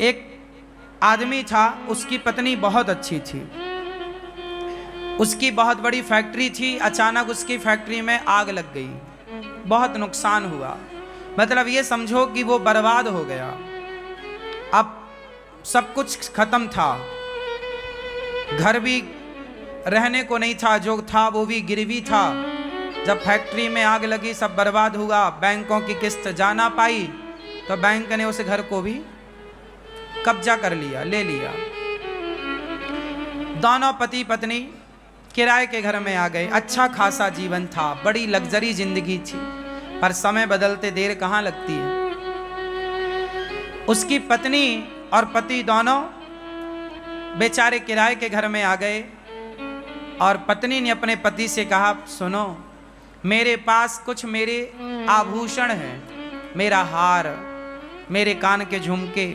एक आदमी था, उसकी पत्नी बहुत अच्छी थी, उसकी बहुत बड़ी फैक्ट्री थी। अचानक उसकी फैक्ट्री में आग लग गई, बहुत नुकसान हुआ। मतलब ये समझो कि वो बर्बाद हो गया। अब सब कुछ खत्म था, घर भी रहने को नहीं था, जो था वो भी गिरवी था। जब फैक्ट्री में आग लगी, सब बर्बाद हुआ, बैंकों की किस्त जा ना पाई, तो बैंक ने उस घर को भी कब्जा कर लिया, ले लिया। दोनों पति पत्नी किराए के घर में आ गए। अच्छा खासा जीवन था, बड़ी लग्जरी जिंदगी थी, पर समय बदलते देर कहाँ लगती है। उसकी पत्नी और पति दोनों बेचारे किराए के घर में आ गए और पत्नी ने अपने पति से कहा, सुनो, मेरे पास कुछ मेरे आभूषण हैं, मेरा हार, मेरे कान के झुमके,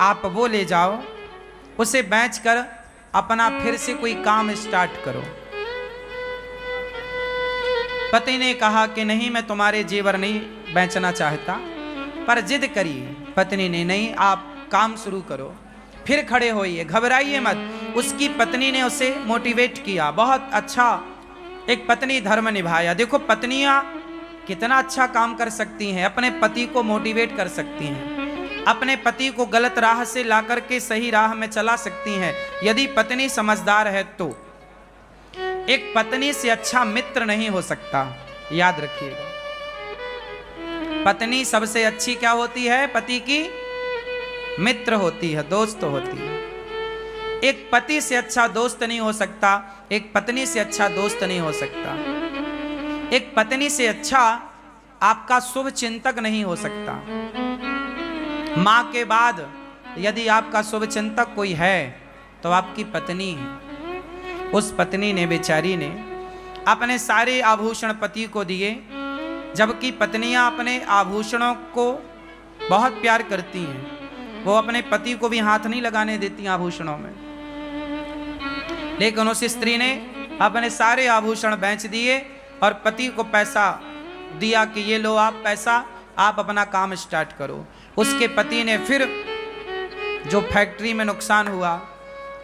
आप वो ले जाओ, उसे बेचकर अपना फिर से कोई काम स्टार्ट करो। पति ने कहा कि नहीं, मैं तुम्हारे जेवर नहीं बेचना चाहता, पर जिद करी पत्नी ने, नहीं आप काम शुरू करो, फिर खड़े होइए, घबराइए मत। उसकी पत्नी ने उसे मोटिवेट किया, बहुत अच्छा एक पत्नी धर्म निभाया। देखो पत्नियां कितना अच्छा काम कर सकती हैं, अपने पति को मोटिवेट कर सकती हैं, अपने पति को गलत राह से लाकर के सही राह में चला सकती हैं, यदि पत्नी समझदार है तो। एक पत्नी से अच्छा मित्र नहीं हो सकता, याद रखिएगा। पत्नी सबसे अच्छी क्या होती है? पति की मित्र होती है, दोस्त होती है। एक पति से अच्छा दोस्त नहीं हो सकता, एक पत्नी से अच्छा दोस्त नहीं हो सकता, एक पत्नी से अच्छा आपका शुभ चिंतक नहीं हो सकता। मां के बाद यदि आपका शुभ चिंतक कोई है तो आपकी पत्नी है। उस पत्नी ने, बेचारी ने अपने सारे आभूषण पति को दिए, जबकि पत्नियां अपने आभूषणों को बहुत प्यार करती हैं, वो अपने पति को भी हाथ नहीं लगाने देती आभूषणों में। लेकिन उस स्त्री ने अपने सारे आभूषण बेच दिए और पति को पैसा दिया कि ये लो आप पैसा, आप अपना काम स्टार्ट करो। उसके पति ने फिर जो फैक्ट्री में नुकसान हुआ,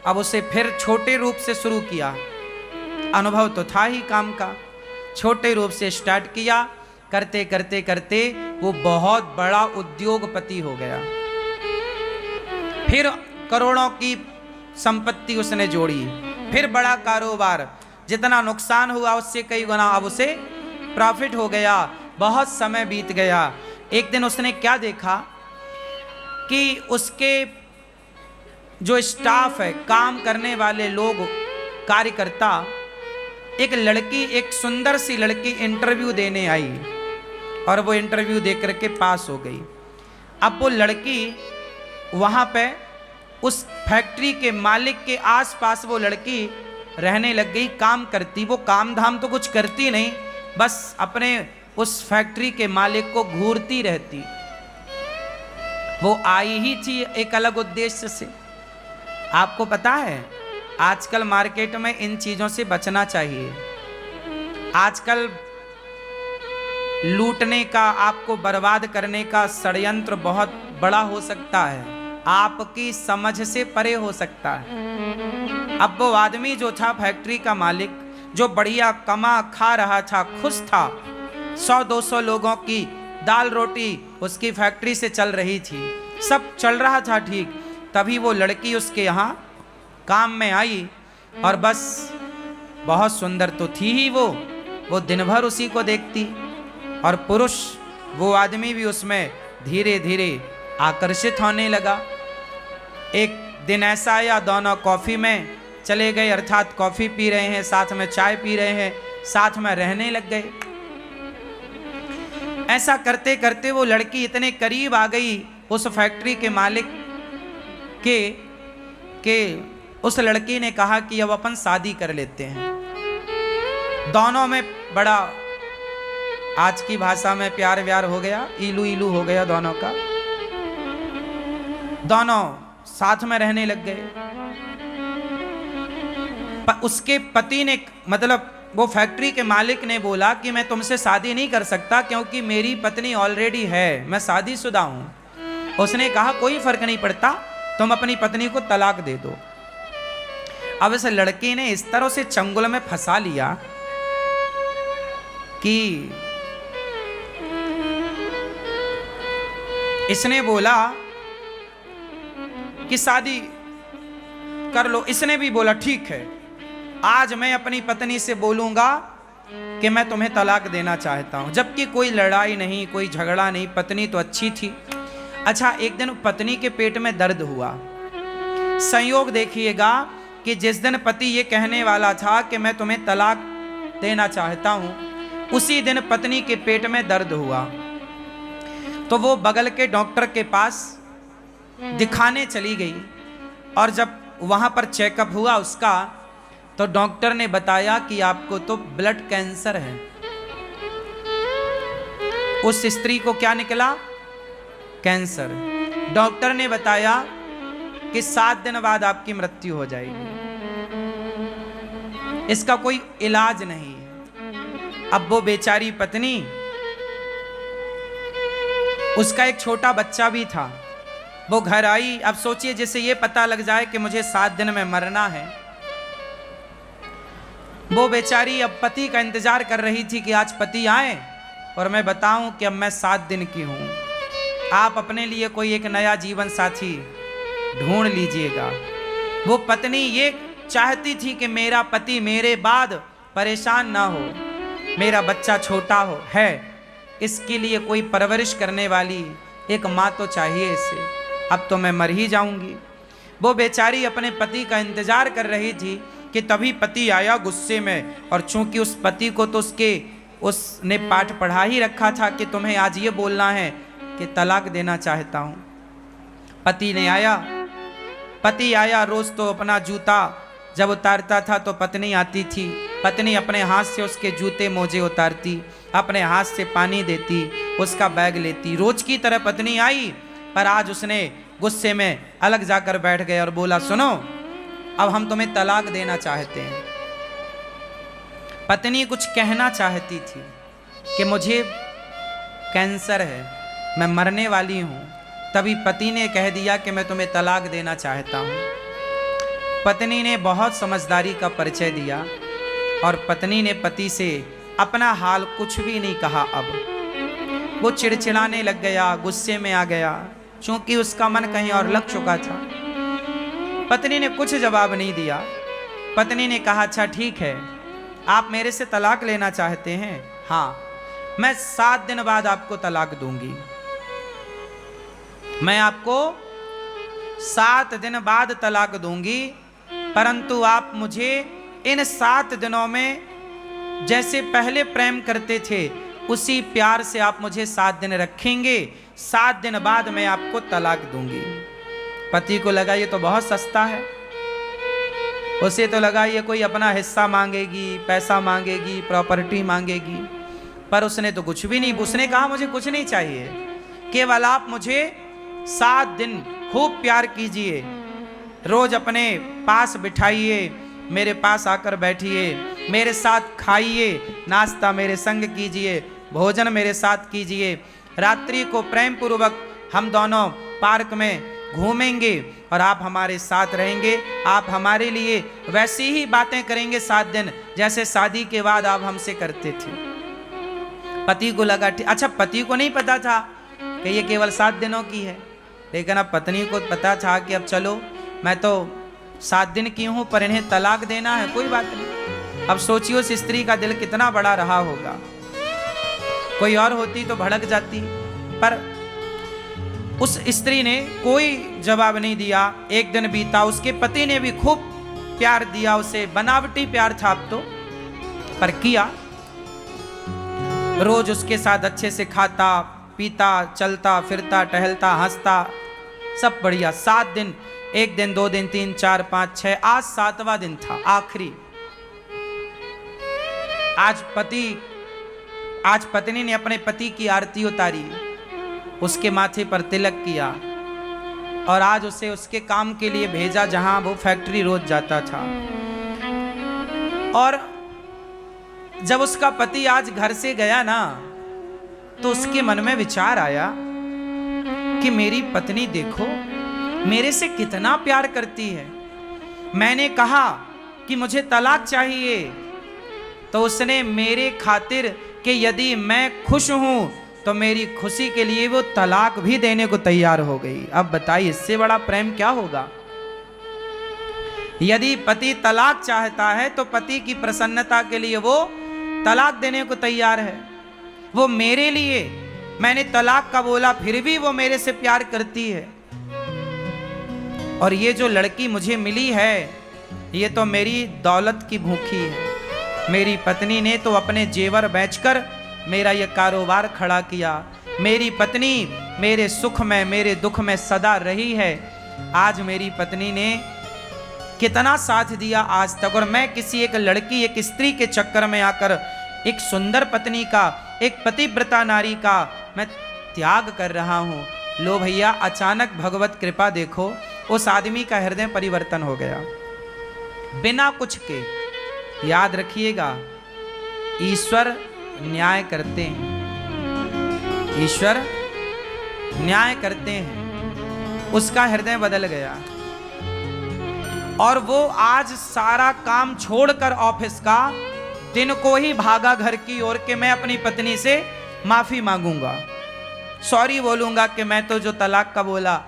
अब उसे फिर छोटे रूप से शुरू किया। अनुभव तो था ही काम का, छोटे रूप से स्टार्ट किया। करते करते करते वो बहुत बड़ा उद्योगपति हो गया। फिर करोड़ों की संपत्ति उसने जोड़ी, फिर बड़ा कारोबार, जितना नुकसान हुआ उससे कई गुना अब उसे प्रॉफिट हो गया। बहुत समय बीत गया। एक दिन उसने क्या देखा कि उसके जो स्टाफ है, काम करने वाले लोग, कार्यकर्ता, एक लड़की, एक सुंदर सी लड़की इंटरव्यू देने आई और वो इंटरव्यू दे करके पास हो गई। अब वो लड़की वहाँ पे उस फैक्ट्री के मालिक के आसपास वो लड़की रहने लग गई, काम करती। वो काम धाम तो कुछ करती नहीं, बस अपने उस फैक्ट्री के मालिक को घूरती रहती। वो आई ही थी एक अलग उद्देश्य से। आपको पता है आजकल मार्केट में इन चीजों से बचना चाहिए। आजकल लूटने का, आपको बर्बाद करने का षड्यंत्र बहुत बड़ा हो सकता है, आपकी समझ से परे हो सकता है। अब वो आदमी जो था फैक्ट्री का मालिक, जो बढ़िया कमा खा रहा था, खुश था, 100-200 लोगों की दाल रोटी उसकी फैक्ट्री से चल रही थी, सब चल रहा था ठीक। तभी वो लड़की उसके यहाँ काम में आई और बस बहुत सुंदर तो थी ही वो दिन भर उसी को देखती, और पुरुष वो आदमी भी उसमें धीरे धीरे आकर्षित होने लगा। एक दिन ऐसा आया, दोनों कॉफ़ी में चले गए, अर्थात कॉफ़ी पी रहे हैं, साथ में चाय पी रहे हैं, साथ में रहने लग गए। ऐसा करते करते वो लड़की इतने करीब आ गई उस फैक्ट्री के मालिक के उस लड़की ने कहा कि अब अपन शादी कर लेते हैं। दोनों में बड़ा, आज की भाषा में प्यार व्यार हो गया, इलू इलू हो गया दोनों का। दोनों साथ में रहने लग गए। उसके पति ने, मतलब वो फैक्ट्री के मालिक ने बोला कि मैं तुमसे शादी नहीं कर सकता क्योंकि मेरी पत्नी ऑलरेडी है, मैं शादीशुदा हूं। उसने कहा कोई फर्क नहीं पड़ता, तुम अपनी पत्नी को तलाक दे दो। अब इस लड़के ने इस तरह से चंगुल में फंसा लिया कि इसने बोला कि शादी कर लो। इसने भी बोला ठीक है, आज मैं अपनी पत्नी से बोलूंगा कि मैं तुम्हें तलाक देना चाहता हूं। जबकि कोई लड़ाई नहीं, कोई झगड़ा नहीं, पत्नी तो अच्छी थी। अच्छा, एक दिन पत्नी के पेट में दर्द हुआ। संयोग देखिएगा कि जिस दिन पति ये कहने वाला था कि मैं तुम्हें तलाक देना चाहता हूं, उसी दिन पत्नी के पेट में दर्द हुआ। तो वो बगल के डॉक्टर के पास दिखाने चली गई और जब वहां पर चेकअप हुआ उसका, तो डॉक्टर ने बताया कि आपको तो ब्लड कैंसर है। उस स्त्री को क्या निकला? कैंसर। डॉक्टर ने बताया कि 7 दिन बाद आपकी मृत्यु हो जाएगी, इसका कोई इलाज नहीं है। अब वो बेचारी पत्नी, उसका एक छोटा बच्चा भी था, वो घर आई। अब सोचिए, जैसे ये पता लग जाए कि मुझे 7 दिन में मरना है, वो बेचारी अब पति का इंतजार कर रही थी कि आज पति आए और मैं बताऊं कि अब मैं 7 दिन की हूं। आप अपने लिए कोई एक नया जीवन साथी ढूंढ लीजिएगा। वो पत्नी ये चाहती थी कि मेरा पति मेरे बाद परेशान ना हो, मेरा बच्चा छोटा हो है, इसके लिए कोई परवरिश करने वाली एक माँ तो चाहिए इसे। अब तो मैं मर ही जाऊंगी। वो बेचारी अपने पति का इंतजार कर रही थी कि तभी पति आया गुस्से में। और चूंकि उस पति को तो उसने पाठ पढ़ा ही रखा था कि तुम्हें आज ये बोलना है कि तलाक देना चाहता हूं। पति आया। रोज तो अपना जूता जब उतारता था तो पत्नी आती थी, पत्नी अपने हाथ से उसके जूते मोजे उतारती, अपने हाथ से पानी देती, उसका बैग लेती। रोज की तरह पत्नी आई, पर आज उसने गुस्से में अलग जाकर बैठ गए और बोला, सुनो, अब हम तुम्हें तलाक देना चाहते हैं। पत्नी कुछ कहना चाहती थी कि मुझे कैंसर है, मैं मरने वाली हूं। तभी पति ने कह दिया कि मैं तुम्हें तलाक देना चाहता हूं। पत्नी ने बहुत समझदारी का परिचय दिया और पत्नी ने पति से अपना हाल कुछ भी नहीं कहा। अब वो चिड़चिड़ाने लग गया, गुस्से में आ गया, क्योंकि उसका मन कहीं और लग चुका था। पत्नी ने कुछ जवाब नहीं दिया। पत्नी ने कहा, अच्छा ठीक है, आप मेरे से तलाक लेना चाहते हैं? हाँ, मैं 7 दिन बाद आपको तलाक दूंगी। मैं आपको 7 दिन बाद तलाक दूंगी, परंतु आप मुझे इन 7 दिनों में जैसे पहले प्रेम करते थे उसी प्यार से आप मुझे 7 दिन रखेंगे। 7 दिन बाद मैं आपको तलाक दूंगी। पति को लगा ये तो बहुत सस्ता है। उसे तो लगा ये कोई अपना हिस्सा मांगेगी, पैसा मांगेगी, प्रॉपर्टी मांगेगी, पर उसने तो कुछ भी नहीं। उसने कहा मुझे कुछ नहीं चाहिए, केवल आप मुझे 7 दिन खूब प्यार कीजिए, रोज अपने पास बिठाइए, मेरे पास आकर बैठिए, मेरे साथ खाइए, नाश्ता मेरे संग कीजिए, भोजन मेरे साथ कीजिए, रात्रि को प्रेम पूर्वक हम दोनों पार्क में घूमेंगे और आप हमारे साथ रहेंगे। आप हमारे लिए वैसी ही बातें करेंगे 7 दिन जैसे शादी के बाद आप हमसे करते थे। पति को लगा, अच्छा पति को नहीं पता था कि ये केवल 7 दिनों की है, लेकिन अब पत्नी को पता था कि अब चलो मैं तो 7 दिन की हूं, पर इन्हें तलाक देना है, कोई बात नहीं। अब सोचिए उस स्त्री का दिल कितना बड़ा रहा होगा। कोई और होती तो भड़क जाती, पर उस स्त्री ने कोई जवाब नहीं दिया। एक दिन बीता, उसके पति ने भी खूब प्यार दिया उसे, बनावटी प्यार था अब तो, पर किया। रोज उसके साथ अच्छे से खाता पीता, चलता फिरता, टहलता, हंसता, सब बढ़िया। 7 दिन, 1 दिन, 2 दिन, 3, 4, 5, 6, आज 7वां दिन था, आखिरी। आज पत्नी ने अपने पति की आरती उतारी, उसके माथे पर तिलक किया और आज उसे उसके काम के लिए भेजा जहां वो फैक्ट्री रोज जाता था। और जब उसका पति आज घर से गया ना, तो उसके मन में विचार आया कि मेरी पत्नी देखो मेरे से कितना प्यार करती है। मैंने कहा कि मुझे तलाक चाहिए, तो उसने मेरे खातिर कि यदि मैं खुश हूं तो मेरी खुशी के लिए वो तलाक भी देने को तैयार हो गई। अब बताइए इससे बड़ा प्रेम क्या होगा। यदि पति तलाक चाहता है तो पति की प्रसन्नता के लिए वो तलाक देने को तैयार है। वो मेरे लिए, मैंने तलाक का बोला फिर भी वो मेरे से प्यार करती है। और ये जो लड़की मुझे मिली है ये तो मेरी दौलत की भूखी है। मेरी पत्नी ने तो अपने जेवर बेचकर मेरा ये कारोबार खड़ा किया। मेरी पत्नी मेरे सुख में मेरे दुख में सदा रही है। आज मेरी पत्नी ने कितना साथ दिया आज तक, और मैं किसी एक लड़की एक स्त्री के चक्कर में आकर एक सुंदर पत्नी का, एक पतिव्रता नारी का मैं त्याग कर रहा हूं। लो भैया, अचानक भगवत कृपा देखो, उस आदमी का हृदय परिवर्तन हो गया बिना कुछ के। याद रखिएगा, ईश्वर न्याय करते हैं, ईश्वर न्याय करते हैं। उसका हृदय बदल गया और वो आज सारा काम छोड़कर ऑफिस का दिन को ही भागा घर की ओर के मैं अपनी पत्नी से माफी मांगूंगा, सॉरी बोलूंगा कि मैं तो जो तलाक का बोला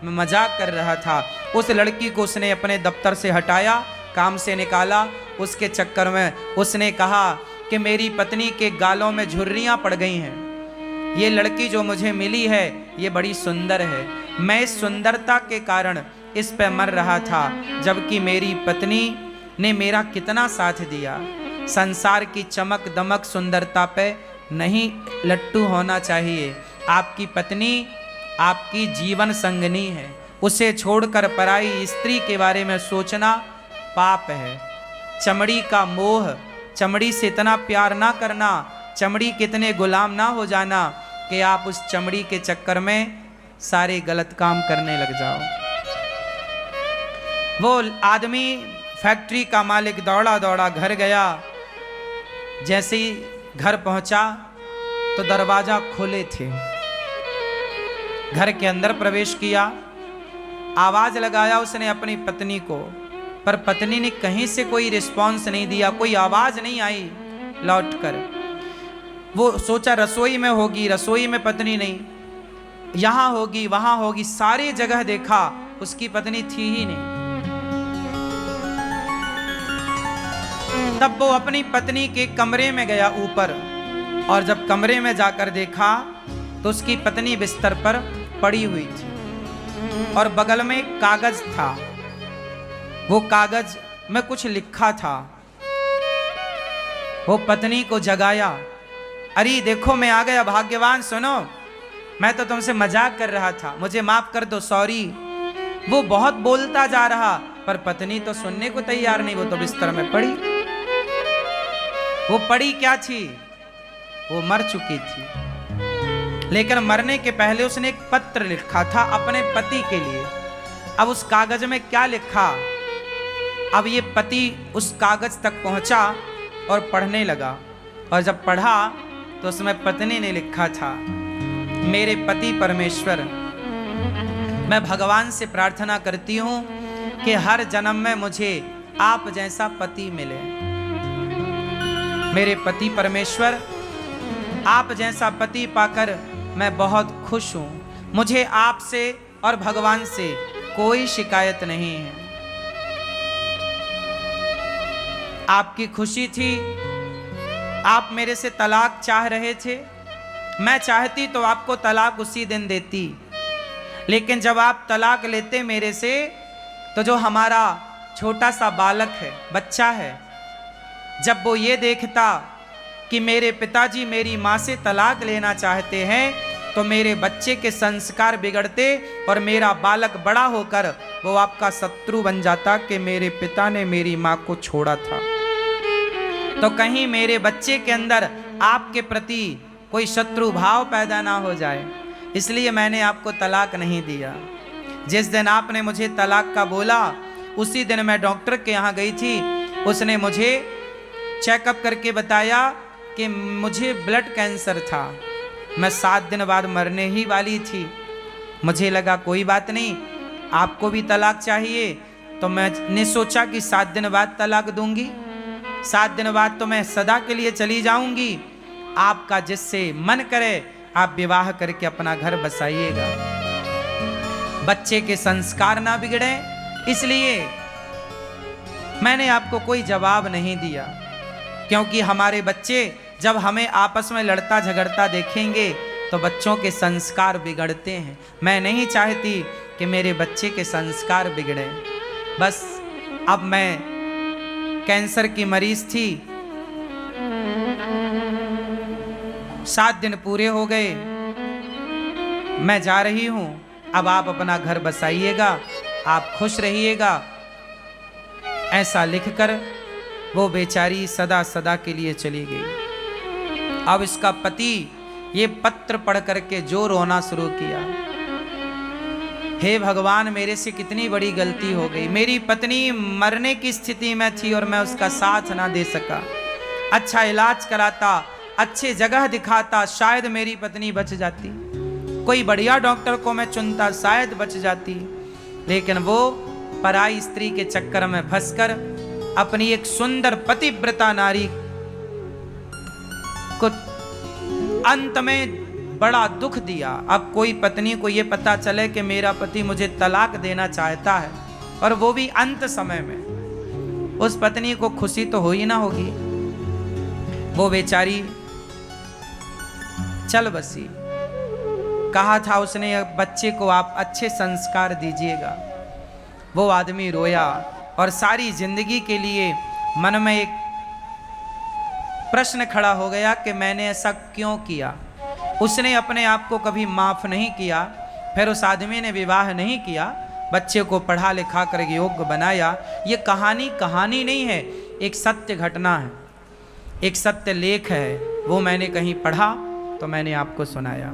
मैं मजाक कर रहा था। उस लड़की को उसने अपने दफ्तर से हटाया, काम से निकाला। उसके चक्कर में उसने कहा कि मेरी पत्नी के गालों में झुर्रियां पड़ गई हैं। ये लड़की जो मुझे मिली है ये बड़ी सुंदर है। मैं इस सुंदरता के कारण इस पे मर रहा था, जबकि मेरी पत्नी ने मेरा कितना साथ दिया। संसार की चमक दमक सुंदरता पे नहीं लट्टू होना चाहिए। आपकी पत्नी आपकी जीवन संगनी है, उसे छोड़कर पराई स्त्री के बारे में सोचना पाप है। चमड़ी का मोह, चमड़ी से इतना प्यार ना करना, चमड़ी कितने गुलाम ना हो जाना कि आप उस चमड़ी के चक्कर में सारे गलत काम करने लग जाओ। वो आदमी फैक्ट्री का मालिक दौड़ा दौड़ा घर गया। जैसे ही घर पहुंचा तो दरवाजा खोले थे। घर के अंदर प्रवेश किया, आवाज लगाया उसने अपनी पत्नी को, पर पत्नी ने कहीं से कोई रिस्पांस नहीं दिया, कोई आवाज नहीं आई लौटकर। वो सोचा रसोई में होगी, रसोई में पत्नी नहीं, यहां होगी वहां होगी, सारी जगह देखा, उसकी पत्नी थी ही नहीं। तब वो अपनी पत्नी के कमरे में गया ऊपर, और जब कमरे में जाकर देखा तो उसकी पत्नी बिस्तर पर पड़ी हुई थी और बगल में एक कागज था। वो कागज में कुछ लिखा था। वो पत्नी को जगाया, अरे देखो मैं आ गया, भाग्यवान सुनो, मैं तो तुमसे मजाक कर रहा था, मुझे माफ कर दो, सॉरी। वो बहुत बोलता जा रहा, पर पत्नी तो सुनने को तैयार नहीं, वो तो बिस्तर में पड़ी। वो पड़ी क्या थी? वो मर चुकी थी, लेकिन मरने के पहले उसने एक पत्र लिखा था अपने पति के लिए। अब उस कागज में क्या लिखा? अब ये पति उस कागज तक पहुंचा और पढ़ने लगा, और जब पढ़ा तो उसमें पत्नी ने लिखा था, मेरे पति परमेश्वर, मैं भगवान से प्रार्थना करती हूं कि हर जन्म में मुझे आप जैसा पति मिले। मेरे पति परमेश्वर, आप जैसा पति पाकर मैं बहुत खुश हूं। मुझे आपसे और भगवान से कोई शिकायत नहीं है। आपकी खुशी थी, आप मेरे से तलाक चाह रहे थे, मैं चाहती तो आपको तलाक उसी दिन देती, लेकिन जब आप तलाक लेते मेरे से, तो जो हमारा छोटा सा बालक है, बच्चा है, जब वो ये देखता कि मेरे पिताजी मेरी माँ से तलाक लेना चाहते हैं, तो मेरे बच्चे के संस्कार बिगड़ते और मेरा बालक बड़ा होकर वो आपका शत्रु बन जाता कि मेरे पिता ने मेरी माँ को छोड़ा था। तो कहीं मेरे बच्चे के अंदर आपके प्रति कोई शत्रु भाव पैदा ना हो जाए, इसलिए मैंने आपको तलाक नहीं दिया। जिस दिन आपने मुझे तलाक का बोला, उसी दिन मैं डॉक्टर के यहाँ गई थी। उसने मुझे चेकअप करके बताया कि मुझे ब्लड कैंसर था, मैं 7 दिन बाद मरने ही वाली थी। मुझे लगा कोई बात नहीं, आपको भी तलाक चाहिए, तो मैंने सोचा कि 7 दिन बाद तलाक दूंगी, 7 दिन बाद तो मैं सदा के लिए चली जाऊंगी। आपका जिससे मन करे आप विवाह करके अपना घर बसाइएगा, बच्चे के संस्कार ना बिगड़े, इसलिए मैंने आपको कोई जवाब नहीं दिया। क्योंकि हमारे बच्चे जब हमें आपस में लड़ता झगड़ता देखेंगे तो बच्चों के संस्कार बिगड़ते हैं। मैं नहीं चाहती कि मेरे बच्चे के संस्कार बिगड़े। बस अब मैं कैंसर की मरीज थी, 7 दिन पूरे हो गए, मैं जा रही हूं, अब आप अपना घर बसाइएगा, आप खुश रहिएगा, ऐसा लिखकर वो बेचारी सदा सदा के लिए चली गई। अब इसका पति ये पत्र पढ़ करके जो रोना शुरू किया, हे भगवान मेरे से कितनी बड़ी गलती हो गई, मेरी पत्नी मरने की स्थिति में थी और मैं उसका साथ ना दे सका, अच्छा इलाज कराता, अच्छे जगह दिखाता, शायद मेरी पत्नी बच जाती, कोई बढ़िया डॉक्टर को मैं चुनता, शायद बच जाती, लेकिन वो पराई स्त्री के चक्कर में फंसकर अपनी एक सुंदर पतिव्रता नारी को अंत में बड़ा दुख दिया। अब कोई पत्नी को यह पता चले कि मेरा पति मुझे तलाक देना चाहता है, और वो भी अंत समय में, उस पत्नी को खुशी तो हो ही ना होगी। वो बेचारी चल बसी। कहा था उसने बच्चे को आप अच्छे संस्कार दीजिएगा। वो आदमी रोया और सारी जिंदगी के लिए मन में एक प्रश्न खड़ा हो गया कि मैंने ऐसा क्यों किया। उसने अपने आप को कभी माफ नहीं किया, फिर उस आदमी ने विवाह नहीं किया, बच्चे को पढ़ा लिखा कर योग्य बनाया। ये कहानी नहीं है, एक सत्य घटना है, एक सत्य लेख है, वो मैंने कहीं पढ़ा तो मैंने आपको सुनाया।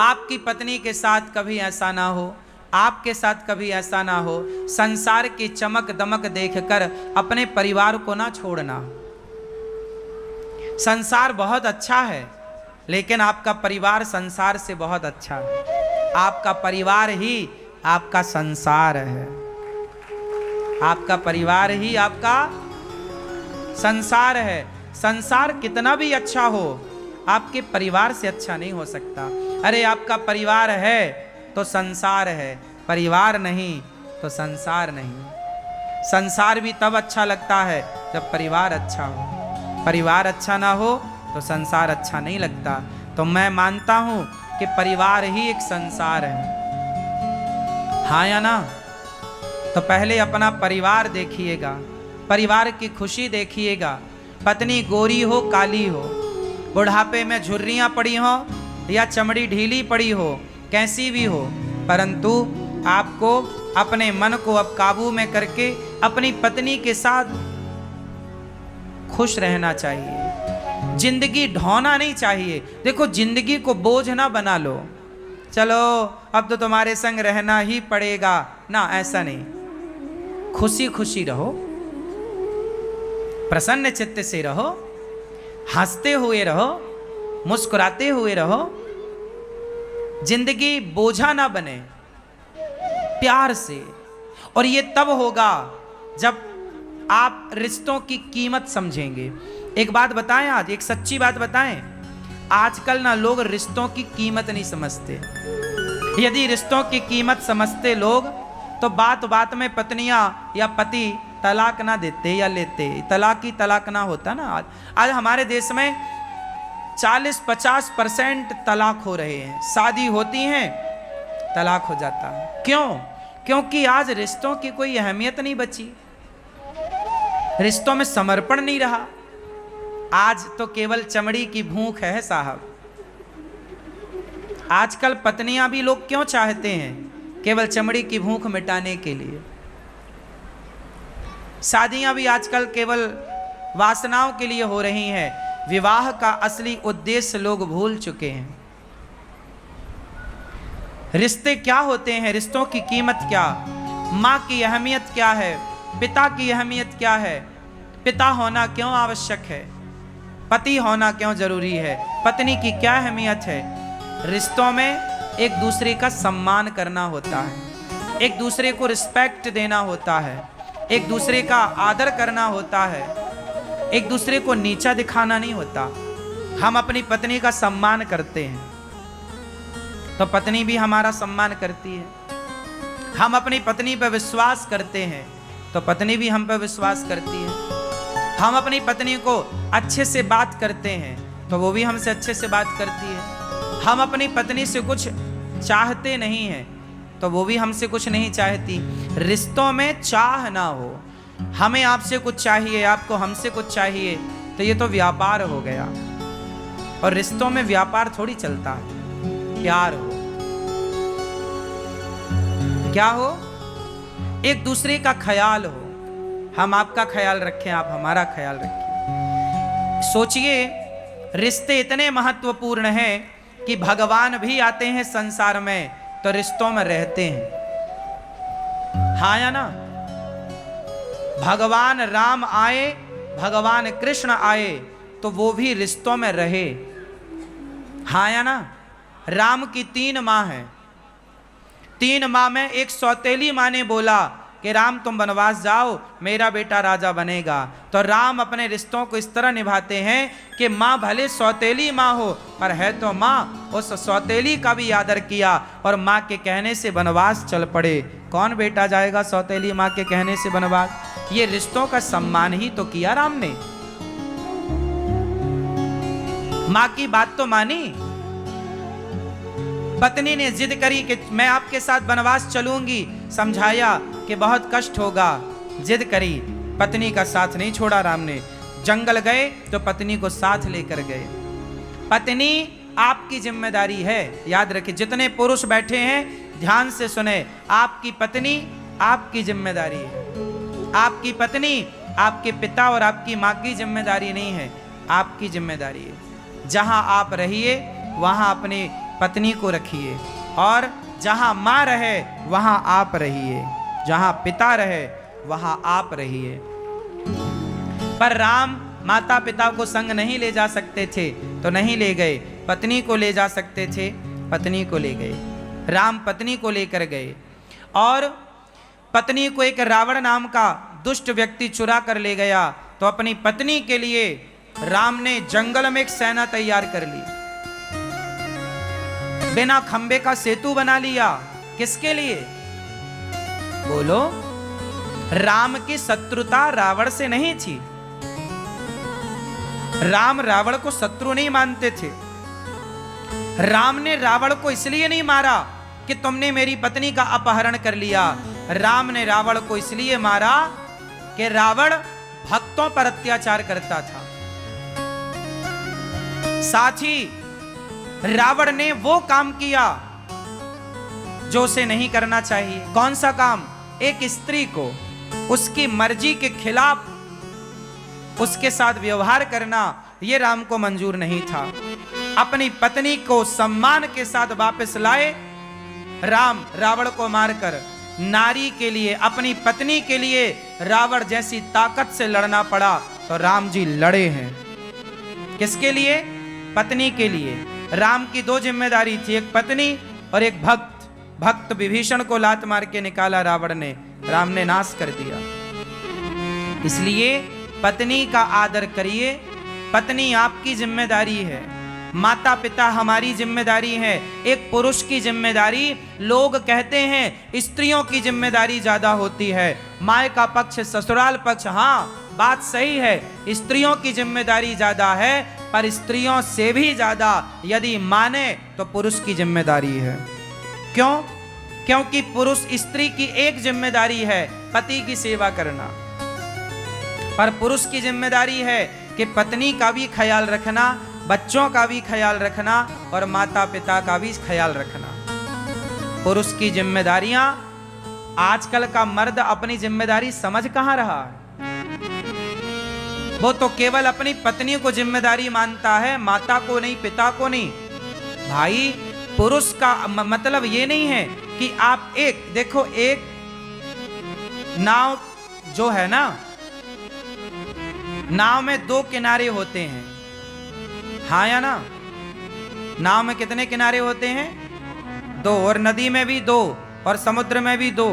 आपकी पत्नी के साथ कभी ऐसा ना हो, आपके साथ कभी ऐसा ना हो। संसार की चमक दमक देखकर अपने परिवार को ना छोड़ना। संसार बहुत अच्छा है, लेकिन आपका परिवार संसार से बहुत अच्छा है। आपका परिवार ही आपका संसार है, आपका परिवार ही आपका संसार है। संसार कितना भी अच्छा हो, आपके परिवार से अच्छा नहीं हो सकता। अरे आपका परिवार है तो संसार है, परिवार नहीं तो संसार नहीं। संसार भी तब अच्छा लगता है जब परिवार अच्छा हो, परिवार अच्छा ना हो तो संसार अच्छा नहीं लगता। तो मैं मानता हूं कि परिवार ही एक संसार है, हाँ या ना? तो पहले अपना परिवार देखिएगा, परिवार की खुशी देखिएगा। पत्नी गोरी हो काली हो, बुढ़ापे में झुर्रियां पड़ी हो या चमड़ी ढीली पड़ी हो, कैसी भी हो, परंतु आपको अपने मन को अब काबू में करके अपनी पत्नी के साथ खुश रहना चाहिए। जिंदगी ढोना नहीं चाहिए। देखो, जिंदगी को बोझ ना बना लो, चलो अब तो तुम्हारे संग रहना ही पड़ेगा ना, ऐसा नहीं। खुशी खुशी रहो, प्रसन्न चित्त से रहो, हंसते हुए रहो, मुस्कुराते हुए रहो। जिंदगी बोझा ना बने, प्यार से। और ये तब होगा जब आप रिश्तों की कीमत समझेंगे। एक बात बताएं, आज एक सच्ची बात बताएं, आजकल ना लोग रिश्तों की कीमत नहीं समझते। यदि रिश्तों की कीमत समझते लोग तो बात बात में पत्नियां या पति तलाक ना देते या लेते, तलाक ही तलाक ना होता ना। आज हमारे देश में 40-50% तलाक हो रहे हैं। शादी होती हैं, तलाक हो जाता है। क्यों? क्योंकि आज रिश्तों की कोई अहमियत नहीं बची, रिश्तों में समर्पण नहीं रहा। आज तो केवल चमड़ी की भूख है साहब। आजकल पत्नियां भी लोग क्यों चाहते हैं? केवल चमड़ी की भूख मिटाने के लिए। शादियां भी आजकल केवल वासनाओं के लिए हो रही हैं। विवाह का असली उद्देश्य लोग भूल चुके हैं। रिश्ते क्या होते हैं, रिश्तों की कीमत क्या, माँ की अहमियत क्या है, पिता की अहमियत क्या है, पिता होना क्यों आवश्यक है, पति होना क्यों जरूरी है, पत्नी की क्या अहमियत है। रिश्तों में एक दूसरे का सम्मान करना होता है, एक दूसरे को रिस्पेक्ट देना होता है, एक दूसरे का आदर करना होता है, एक दूसरे को नीचा दिखाना नहीं होता। हम अपनी पत्नी का सम्मान करते हैं तो पत्नी भी हमारा सम्मान करती है। हम अपनी पत्नी पर विश्वास करते हैं तो पत्नी भी हम पर विश्वास करती है। हम अपनी पत्नी को अच्छे से बात करते हैं तो वो भी हमसे अच्छे से बात करती है। हम अपनी पत्नी से कुछ चाहते नहीं हैं तो वो भी हमसे कुछ नहीं चाहती। रिश्तों में चाह ना हो, हमें आपसे कुछ चाहिए, आपको हमसे कुछ चाहिए, तो ये तो व्यापार हो गया। और रिश्तों में व्यापार थोड़ी चलता है, प्यार हो। क्या हो? एक दूसरे का ख्याल हो। हम आपका ख्याल रखें, आप हमारा ख्याल रखें। सोचिए, रिश्ते इतने महत्वपूर्ण हैं कि भगवान भी आते हैं संसार में तो रिश्तों में रहते हैं। हाँ या ना? भगवान राम आए, भगवान कृष्ण आए तो वो भी रिश्तों में रहे। हाँ या ना? राम की 3 माँ हैं। 3 माँ में एक सौतेली माँ ने बोला कि राम तुम वनवास जाओ, मेरा बेटा राजा बनेगा। तो राम अपने रिश्तों को इस तरह निभाते हैं कि माँ भले सौतेली माँ हो पर है तो माँ। उस सौतेली का भी आदर किया और माँ के कहने से वनवास चल पड़े। कौन बेटा जाएगा सौतेली माँ के कहने से वनवास? ये रिश्तों का सम्मान ही तो किया राम ने। माँ की बात तो मानी। पत्नी ने जिद करी कि मैं आपके साथ वनवास चलूंगी, समझाया कि बहुत कष्ट होगा, जिद करी, पत्नी का साथ नहीं छोड़ा राम ने। जंगल गए तो पत्नी को साथ लेकर गए। पत्नी आपकी जिम्मेदारी है, याद रखिए। जितने पुरुष बैठे हैं ध्यान से सुने, आपकी पत्नी आपकी जिम्मेदारी है। आपकी पत्नी आपके पिता और आपकी माँ की जिम्मेदारी नहीं है, आपकी जिम्मेदारी है। जहां आप रहिए वहां अपनी पत्नी को रखिए और जहां माँ रहे वहां आप रहिए, जहां पिता रहे वहां आप रहिए। पर राम माता पिता को संग नहीं ले जा सकते थे तो नहीं ले गए, पत्नी को ले जा सकते थे, पत्नी को ले गए। राम पत्नी को लेकर गए और पत्नी को एक रावण नाम का दुष्ट व्यक्ति चुरा कर ले गया। तो अपनी पत्नी के लिए राम ने जंगल में एक सेना तैयार कर ली, बिना खंबे का सेतु बना लिया। किसके लिए? बोलो। राम की शत्रुता रावण से नहीं थी। राम रावण को शत्रु नहीं मानते थे। राम ने रावण को इसलिए नहीं मारा कि तुमने मेरी पत्नी का अपहरण कर लिया। राम ने रावण को इसलिए मारा कि रावण भक्तों पर अत्याचार करता था। साथ ही रावण ने वो काम किया जो उसे नहीं करना चाहिए। कौन सा काम? एक स्त्री को उसकी मर्जी के खिलाफ उसके साथ व्यवहार करना यह राम को मंजूर नहीं था। अपनी पत्नी को सम्मान के साथ वापस लाए राम। रावण को मारकर नारी के लिए, अपनी पत्नी के लिए रावण जैसी ताकत से लड़ना पड़ा तो राम जी लड़े हैं। किसके लिए? पत्नी के लिए। राम की 2 जिम्मेदारी थी, एक पत्नी और एक भक्त। भक्त विभीषण को लात मार के निकाला रावण ने, राम ने नाश कर दिया। इसलिए पत्नी का आदर करिए। पत्नी आपकी जिम्मेदारी है, माता पिता हमारी जिम्मेदारी है। एक पुरुष की जिम्मेदारी, लोग कहते हैं स्त्रियों की जिम्मेदारी ज्यादा होती है। माँ का पक्ष, ससुराल पक्ष, हाँ बात सही है, स्त्रियों की जिम्मेदारी ज्यादा है, पर स्त्रियों से भी ज्यादा यदि माने तो पुरुष की जिम्मेदारी है। क्यों? क्योंकि पुरुष स्त्री की एक जिम्मेदारी है पति की सेवा करना, पर पुरुष की जिम्मेदारी है कि पत्नी का भी ख्याल रखना, बच्चों का भी ख्याल रखना और माता पिता का भी ख्याल रखना। पुरुष की जिम्मेदारियां, आजकल का मर्द अपनी जिम्मेदारी समझ कहां रहा है। वो तो केवल अपनी पत्नी को जिम्मेदारी मानता है, माता को नहीं, पिता को नहीं। भाई पुरुष का मतलब ये नहीं है कि आप देखो एक नाव जो है ना, नाव में 2 किनारे होते हैं, हाँ या ना? नाव में कितने किनारे होते हैं? दो, और नदी में भी दो, और समुद्र में भी दो,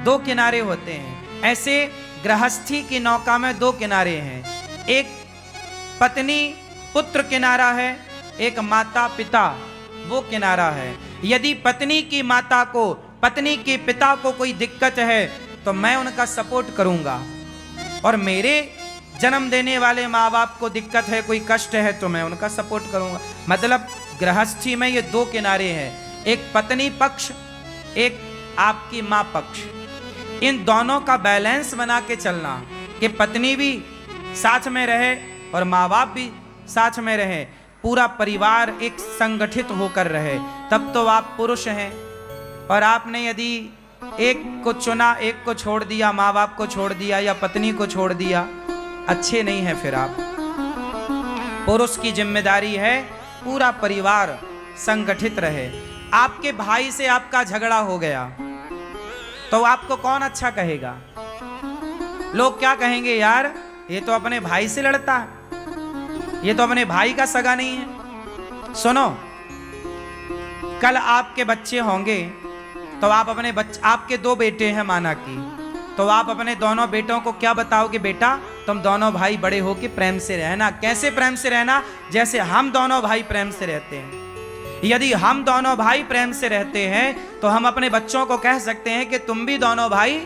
दो किनारे होते हैं। ऐसे गृहस्थी की नौका में दो किनारे हैं। एक पत्नी पुत्र किनारा है, एक माता पिता वो किनारा है। यदि पत्नी की माता को, पत्नी के पिता को कोई दिक्कत है तो मैं उनका सपोर्ट करूंगा, और मेरे जन्म देने वाले माँ बाप को दिक्कत है, कोई कष्ट है तो मैं उनका सपोर्ट करूंगा। मतलब गृहस्थी में ये दो किनारे हैं, एक पत्नी पक्ष, एक आपकी माँ पक्ष। इन दोनों का बैलेंस बना के चलना कि पत्नी भी साथ में रहे और माँ बाप भी साथ में रहे, पूरा परिवार एक संगठित होकर रहे, तब तो आप पुरुष हैं। और आपने यदि एक को चुना, एक को छोड़ दिया, माँ बाप को छोड़ दिया या पत्नी को छोड़ दिया, अच्छे नहीं है फिर आप। पुरुष की जिम्मेदारी है पूरा परिवार संगठित रहे। आपके भाई से आपका झगड़ा हो गया तो आपको कौन अच्छा कहेगा? लोग क्या कहेंगे, यार ये तो अपने भाई से लड़ता है, ये तो अपने भाई का सगा नहीं है। सुनो, कल आपके बच्चे होंगे तो आप अपने आपके दो बेटे हैं माना कि, तो आप अपने दोनों बेटों को क्या बताओगे, बेटा तुम दोनों भाई बड़े होके प्रेम से रहना। कैसे प्रेम से रहना? जैसे हम दोनों भाई प्रेम से रहते हैं। यदि हम दोनों भाई प्रेम से रहते हैं तो हम अपने बच्चों को कह सकते हैं कि तुम भी दोनों भाई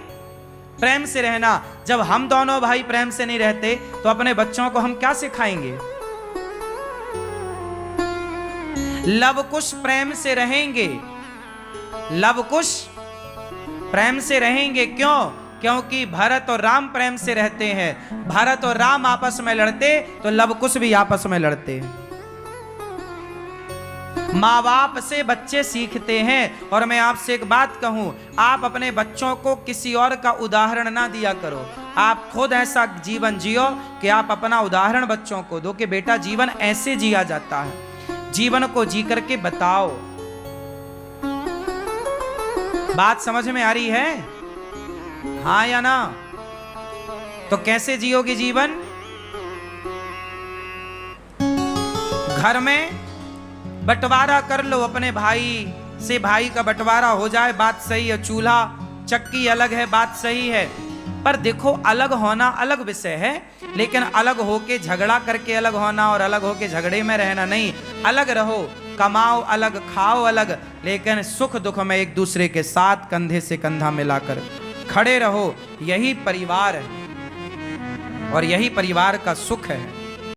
प्रेम से रहना। जब हम दोनों भाई प्रेम से नहीं रहते तो अपने बच्चों को हम क्या सिखाएंगे? लव कुश प्रेम से रहेंगे, लव कुश प्रेम से रहेंगे। क्यों? क्योंकि भरत और राम प्रेम से रहते हैं। भरत और राम आपस में लड़ते तो लव कुश भी आपस में लड़ते। माँ बाप से बच्चे सीखते हैं। और मैं आपसे एक बात कहूं, आप अपने बच्चों को किसी और का उदाहरण ना दिया करो, आप खुद ऐसा जीवन जियो कि आप अपना उदाहरण बच्चों को दो कि बेटा जीवन ऐसे जिया जाता है, जीवन को जी करके बताओ। बात समझ में आ रही है? हाँ या ना? तो कैसे जियोगे जीवन? घर में बंटवारा कर लो अपने भाई से, भाई का बंटवारा हो जाए, बात सही है। चूल्हा चक्की अलग है, बात सही है। पर देखो, अलग होना अलग विषय है, लेकिन अलग होके झगड़ा करके अलग होना और अलग होके झगड़े में रहना नहीं। अलग रहो, कमाओ अलग, खाओ अलग, लेकिन सुख दुख में एक दूसरे के साथ कंधे से कंधा मिलाकर खड़े रहो। यही परिवार है और यही परिवार का सुख है।